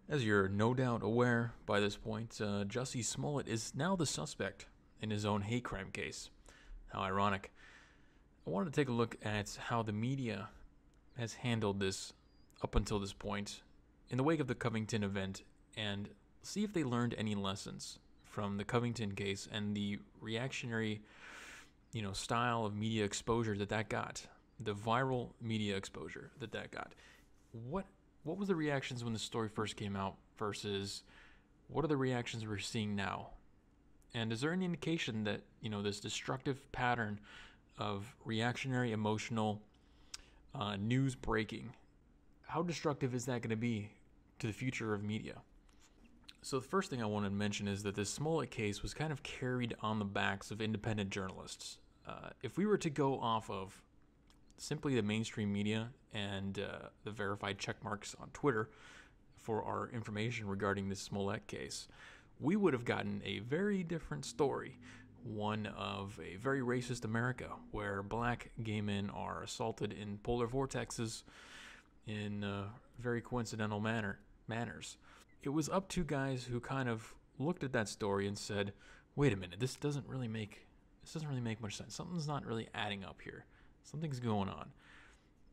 As you're no doubt aware by this point, Jussie Smollett is now the suspect in his own hate crime case. How ironic. I wanted to take a look at how the media has handled this up until this point in the wake of the Covington event and see if they learned any lessons from the Covington case and the reactionary, style of media exposure that got, the viral media exposure that got. What what was the reactions when the story first came out versus what are the reactions we're seeing now? And is there any indication that, this destructive pattern of reactionary, emotional news breaking, how destructive is that going to be to the future of media? So the first thing I want to mention is that this Smollett case was kind of carried on the backs of independent journalists. If we were to go off of simply the mainstream media and the verified check marks on Twitter for our information regarding this Smollett case, we would have gotten a very different story. One of a very racist America, where black gay men are assaulted in polar vortexes in very coincidental manners. It was up to guys who kind of looked at that story and said, "Wait a minute, this doesn't really make much sense. Something's not really adding up here. Something's going on."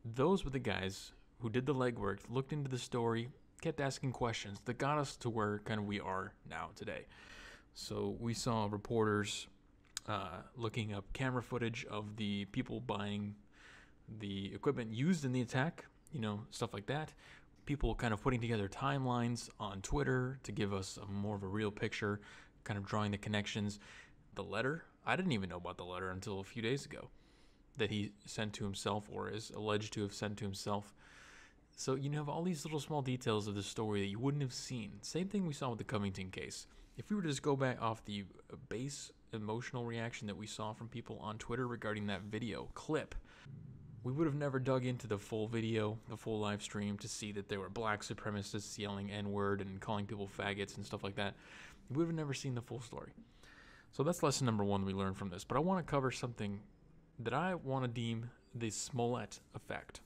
Those were the guys who did the legwork, looked into the story, kept asking questions that got us to where kind of we are now today. So we saw reporters looking up camera footage of the people buying the equipment used in the attack, stuff like that. People kind of putting together timelines on Twitter to give us more of a real picture, kind of drawing the connections. The letter, I didn't even know about the letter until a few days ago that he sent to himself or is alleged to have sent to himself. So you have all these little small details of the story that you wouldn't have seen. Same thing we saw with the Covington case. If we were to just go back off the base emotional reaction that we saw from people on Twitter regarding that video clip, we would have never dug into the full video, the full live stream, to see that there were black supremacists yelling N-word and calling people faggots and stuff like that. We would have never seen the full story. So that's lesson number one we learned from this. But I want to cover something that I want to deem the Smollett Effect.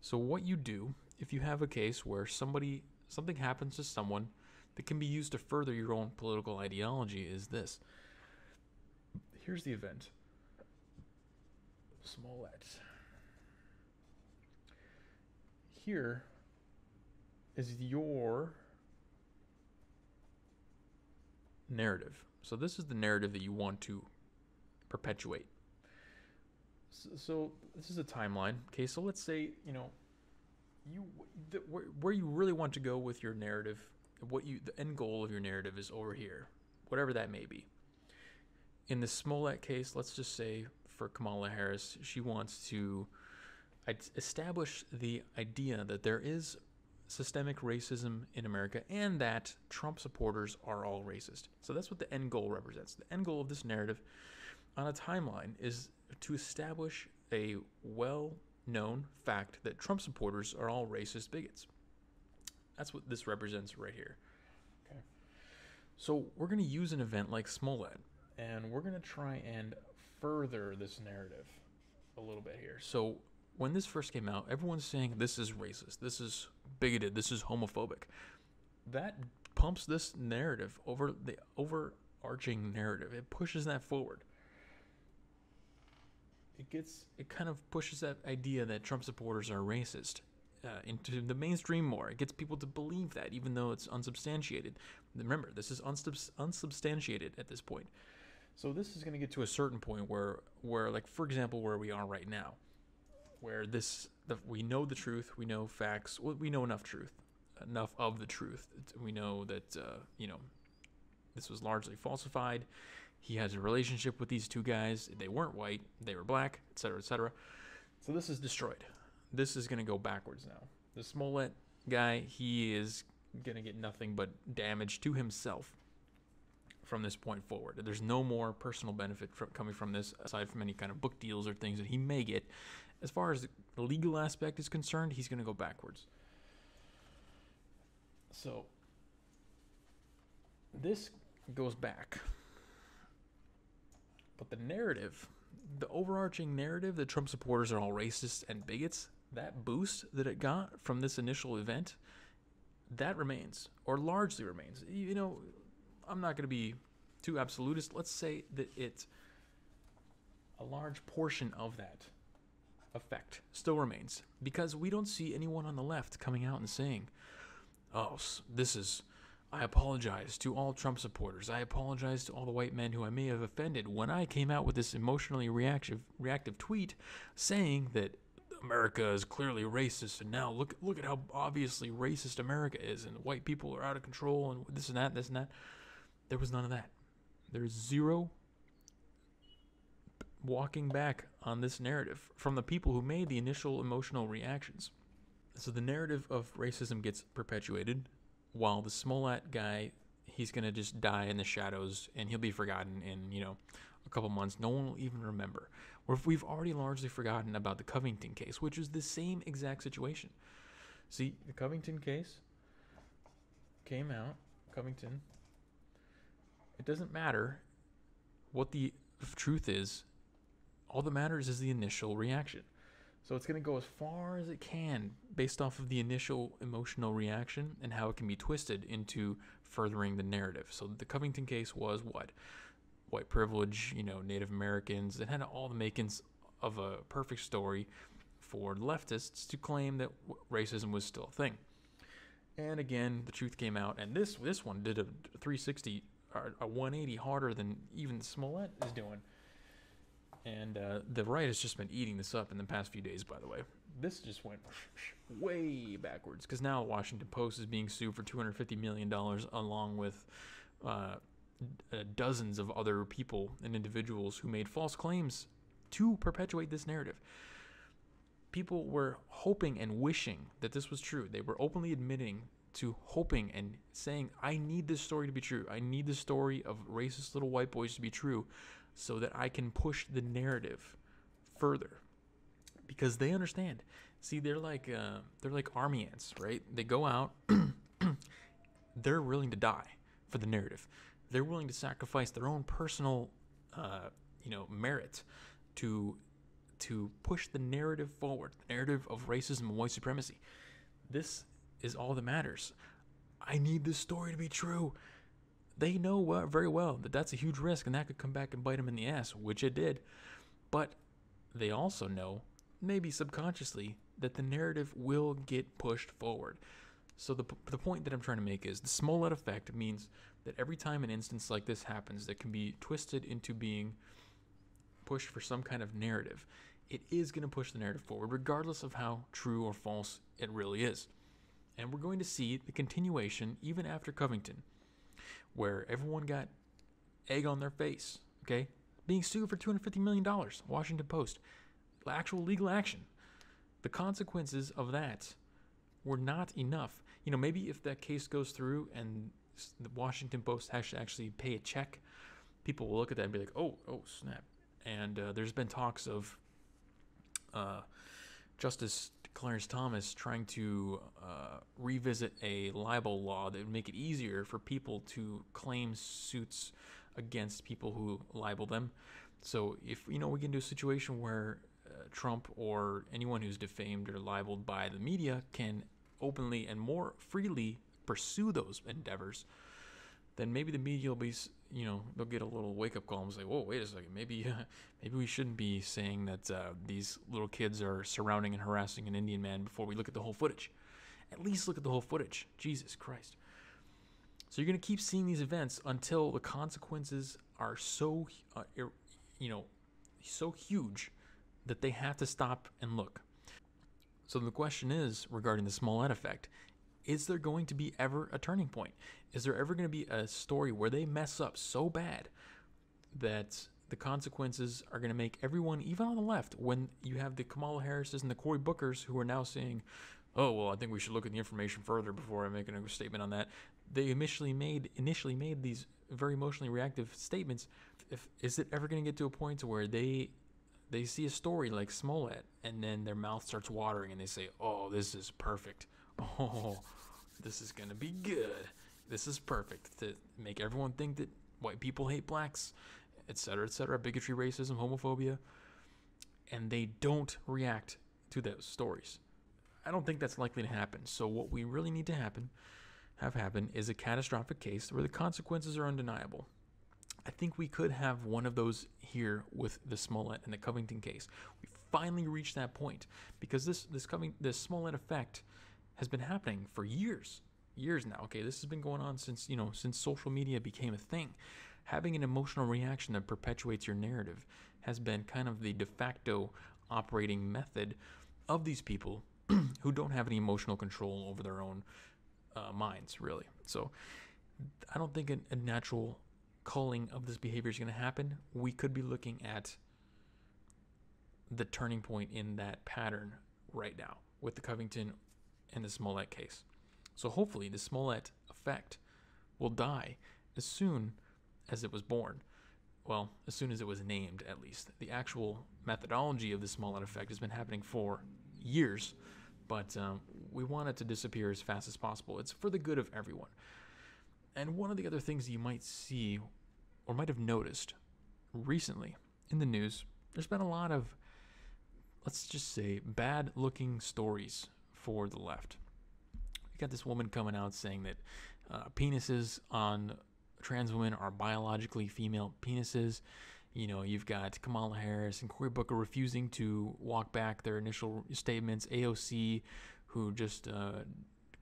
So what you do if you have a case where something happens to someone that can be used to further your own political ideology is this. Here's the event. Smollett. Here is your narrative. So this is the narrative that you want to perpetuate. So this is a timeline. Okay, so let's say, where you really want to go with your narrative, the end goal of your narrative is over here, whatever that may be. In the Smollett case, let's just say for Kamala Harris, she wants to establish the idea that there is systemic racism in America and that Trump supporters are all racist. So that's what the end goal represents. The end goal of this narrative on a timeline is to establish a well-known fact that Trump supporters are all racist bigots. That's what this represents right here. Okay. So we're going to use an event like Smollett, and we're going to try and further this narrative a little bit here. So when this first came out, everyone's saying this is racist, this is bigoted, this is homophobic. That pumps this narrative over the overarching narrative. It pushes that forward. It kind of pushes that idea that Trump supporters are racist into the mainstream more. It gets people to believe that, even though it's unsubstantiated. Remember, this is unsubstantiated at this point. So this is going to get to a certain point where, like, for example, where we are right now, where we know the truth, we know facts, we know enough of the truth. We know that, this was largely falsified. He has a relationship with these two guys. They weren't white. They were black, etc., etc. So this is destroyed. This is going to go backwards now. The Smollett guy, he is going to get nothing but damage to himself from this point forward. There's no more personal benefit coming from this, aside from any kind of book deals or things that he may get. As far as the legal aspect is concerned, he's going to go backwards. So this goes back. But the narrative, the overarching narrative that Trump supporters are all racist and bigots, that boost that it got from this initial event that remains, or largely remains. I'm not going to be too absolutist. Let's say that it's a large portion of that effect still remains, because we don't see anyone on the left coming out and saying, oh, I apologize to all Trump supporters. I apologize to all the white men who I may have offended when I came out with this emotionally reactive tweet saying that America is clearly racist, and now look at how obviously racist America is, and white people are out of control, and this and that. There was none of that. There's zero walking back on this narrative from the people who made the initial emotional reactions. So the narrative of racism gets perpetuated, while the Smollett guy, he's going to just die in the shadows, and he'll be forgotten in, a couple months. No one will even remember. Or if we've already largely forgotten about the Covington case, which is the same exact situation. See, the Covington case came out. Covington. It doesn't matter what the truth is. All that matters is the initial reaction. So it's going to go as far as it can based off of the initial emotional reaction and how it can be twisted into furthering the narrative. So the Covington case was what? White privilege, Native Americans. It had all the makings of a perfect story for leftists to claim that racism was still a thing. And again, the truth came out, and this one did a 360, or a 180 harder than even Smollett is doing. And the right has just been eating this up in the past few days, by the way. This just went way backwards, because now the Washington Post is being sued for $250 million, along with dozens of other people and individuals who made false claims to perpetuate this narrative. People were hoping and wishing that this was true. They were openly admitting to hoping and saying, I need this story to be true. I need the story of racist little white boys to be true, so that I can push the narrative further, because they understand. See, they're like army ants, right? They go out, they're willing to die for the narrative. They're willing to sacrifice their own personal, merit to push the narrative forward, the narrative of racism and white supremacy. This is all that matters. I need this story to be true. They know very well that that's a huge risk, and that could come back and bite them in the ass, which it did. But they also know, maybe subconsciously, that the narrative will get pushed forward. So the point that I'm trying to make is the Smollett Effect means that every time an instance like this happens that can be twisted into being pushed for some kind of narrative, it is going to push the narrative forward, regardless of how true or false it really is. And we're going to see the continuation even after Covington, where everyone got egg on their face, okay? Being sued for $250 million, Washington Post. Actual legal action. The consequences of that were not enough. Maybe if that case goes through and the Washington Post has to actually pay a check, people will look at that and be like, oh, snap. And there's been talks of Justice Clarence Thomas trying to revisit a libel law that would make it easier for people to claim suits against people who libel them. So if we get into a situation where Trump or anyone who's defamed or libeled by the media can openly and more freely pursue those endeavors, then maybe the media will be, they'll get a little wake-up call and say, whoa, wait a second, maybe we shouldn't be saying that these little kids are surrounding and harassing an Indian man before we look at the whole footage. At least look at the whole footage. Jesus Christ. So you're going to keep seeing these events until the consequences are so, so huge that they have to stop and look. So the question is, regarding the Smollett Effect, is there going to be ever a turning point? Is there ever going to be a story where they mess up so bad that the consequences are going to make everyone, even on the left, when you have the Kamala Harrises and the Cory Bookers who are now saying, oh, well, I think we should look at the information further before I make a statement on that. They initially made these very emotionally reactive statements. Is it ever going to get to a point to where they see a story like Smollett and then their mouth starts watering and they say, oh, this is perfect. Oh, this is going to be good. This is perfect to make everyone think that white people hate blacks, etc., bigotry, racism, homophobia, and they don't react to those stories. I don't think that's likely to happen. So what we really need to happen have happened is a catastrophic case where the consequences are undeniable. I think we could have one of those here with the Smollett and the Covington case. We finally reached that point because this Smollett effect has been happening for years now. Okay, this has been going on since social media became a thing. Having an emotional reaction that perpetuates your narrative has been kind of the de facto operating method of these people who don't have any emotional control over their own minds, really. So I don't think a natural culling of this behavior is going to happen. We could be looking at the turning point in that pattern right now with the Covington and the Smollett case. So hopefully the Smollett effect will die as soon as it was born. Well, as soon as it was named, at least. The actual methodology of the Smollett effect has been happening for years, but we want it to disappear as fast as possible. It's for the good of everyone. And one of the other things you might see or might have noticed recently in the news, there's been a lot of, let's just say, bad-looking stories for the left. You got this woman coming out saying that penises on trans women are biologically female penises. You've got Kamala Harris and Cory Booker refusing to walk back their initial statements. AOC, who just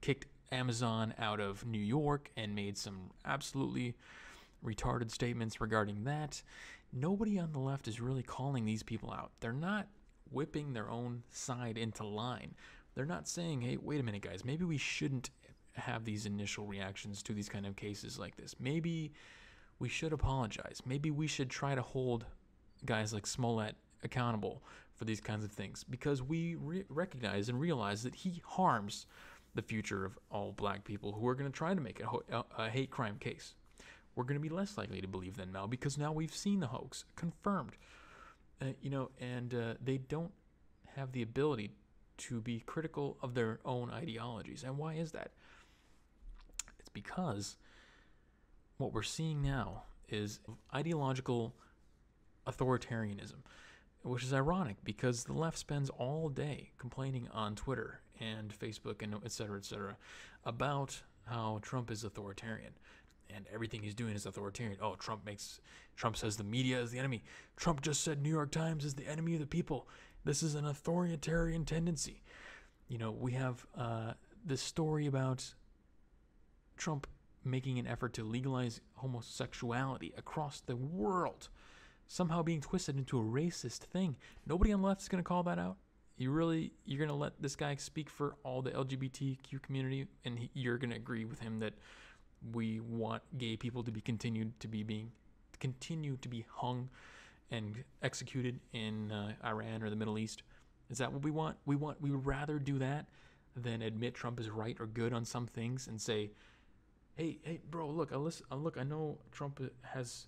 kicked Amazon out of New York and made some absolutely retarded statements regarding that. Nobody on the left is really calling these people out. They're not whipping their own side into line. They're not saying, hey, wait a minute, guys, maybe we shouldn't have these initial reactions to these kind of cases like this. Maybe we should apologize. Maybe we should try to hold guys like Smollett accountable for these kinds of things, because we recognize and realize that he harms the future of all black people who are going to try to make a hate crime case. We're going to be less likely to believe them now because now we've seen the hoax confirmed. And they don't have the ability to be critical of their own ideologies. And why is that? It's because what we're seeing now is ideological authoritarianism, which is ironic because the left spends all day complaining on Twitter and Facebook and et cetera, about how Trump is authoritarian and everything he's doing is authoritarian. Oh, Trump says the media is the enemy. Trump just said New York Times is the enemy of the people. This is an authoritarian tendency. We have this story about Trump making an effort to legalize homosexuality across the world, somehow being twisted into a racist thing. Nobody on the left is going to call that out. You're going to let this guy speak for all the LGBTQ community, and you're going to agree with him that we want gay people to continue to be hung and executed in Iran or the Middle East? Is that what we want? We would rather do that than admit Trump is right or good on some things and say, hey, bro, look, I know Trump has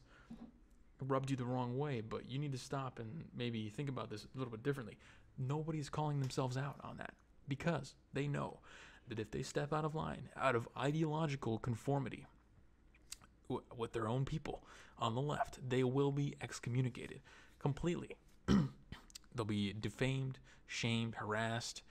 rubbed you the wrong way, but you need to stop and maybe think about this a little bit differently. Nobody's calling themselves out on that because they know that if they step out of line, out of ideological conformity with their own people on the left, they will be excommunicated completely. They'll be defamed, shamed, harassed,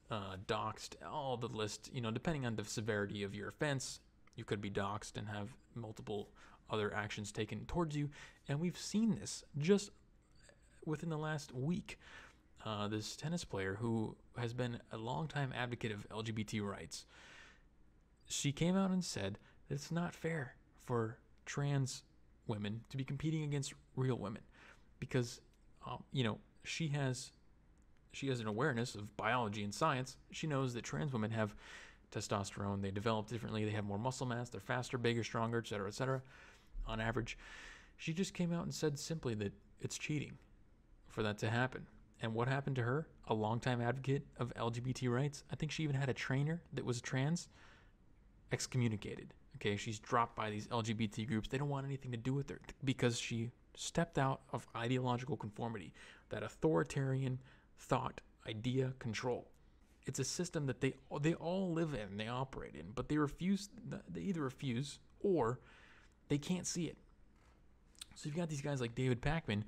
doxxed, all the list. Depending on the severity of your offense, you could be doxxed and have multiple other actions taken towards you. And we've seen this just within the last week. This tennis player who has been a longtime advocate of LGBT rights, she came out and said that it's not fair for trans women to be competing against real women because, she has an awareness of biology and science. She knows that trans women have testosterone. They develop differently. They have more muscle mass. They're faster, bigger, stronger, et cetera, on average. She just came out and said simply that it's cheating for that to happen. And what happened to her? A longtime advocate of LGBT rights. I think she even had a trainer that was trans. Excommunicated. Okay, she's dropped by these LGBT groups. They don't want anything to do with her because she stepped out of ideological conformity, that authoritarian thought, idea, control. It's a system that they all live in, they operate in, but they either refuse or they can't see it. So you've got these guys like David Pakman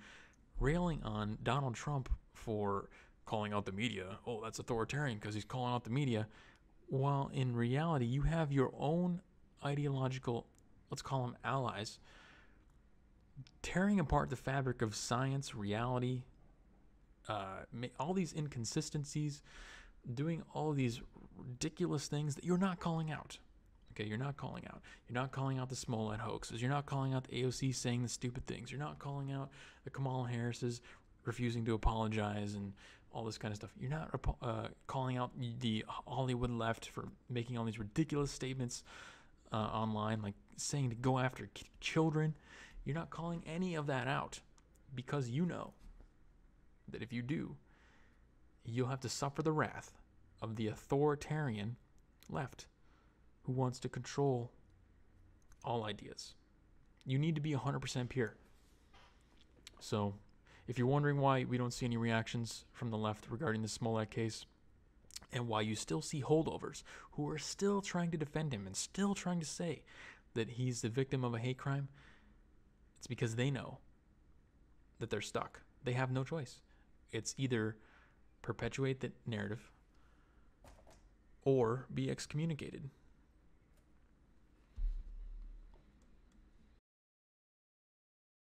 railing on Donald Trump for calling out the media. Oh, that's authoritarian because he's calling out the media. while in reality you have your own ideological, let's call them allies, tearing apart the fabric of science, reality, all these inconsistencies, doing all these ridiculous things that you're not calling out. Okay, you're not calling out. You're not calling out the Smollett hoaxes. You're not calling out the AOC saying the stupid things. You're not calling out the Kamala Harris's refusing to apologize and all this kind of stuff. You're not calling out the Hollywood left for making all these ridiculous statements online, like saying to go after children. You're not calling any of that out because you know that if you do, you'll have to suffer the wrath of the authoritarian left who wants to control all ideas. You need to be 100% pure. So, if you're wondering why we don't see any reactions from the left regarding the Smollett case, and why you still see holdovers who are still trying to defend him and still trying to say that he's the victim of a hate crime, it's because they know that they're stuck. They have no choice. It's either perpetuate the narrative or be excommunicated.